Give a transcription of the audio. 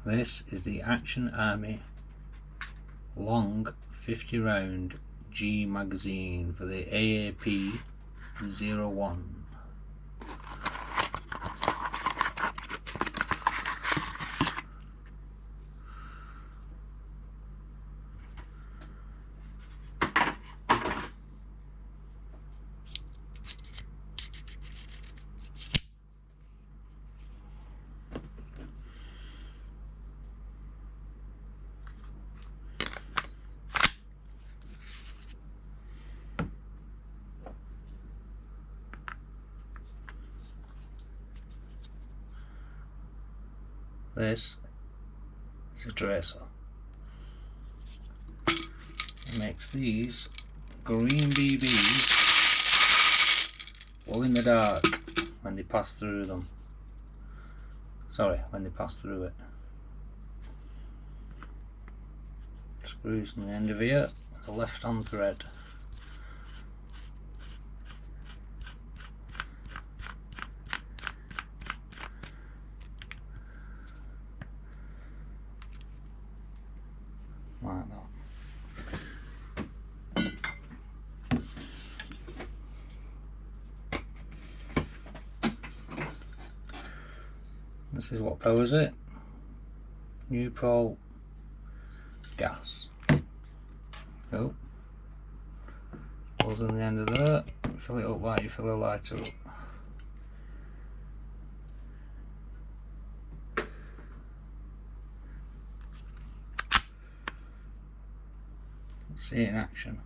This is the Action Army long 50 round G magazine for the AAP-01. This is a tracer. It makes these green BBs glow in the dark when they pass through them. Sorry, when they pass through it. Screws on the end of here, the left hand thread. Like that. This is what powers it. Neutral gas. Oh, goes on the end of there. Fill it up like you fill a lighter up. Let's see it in action.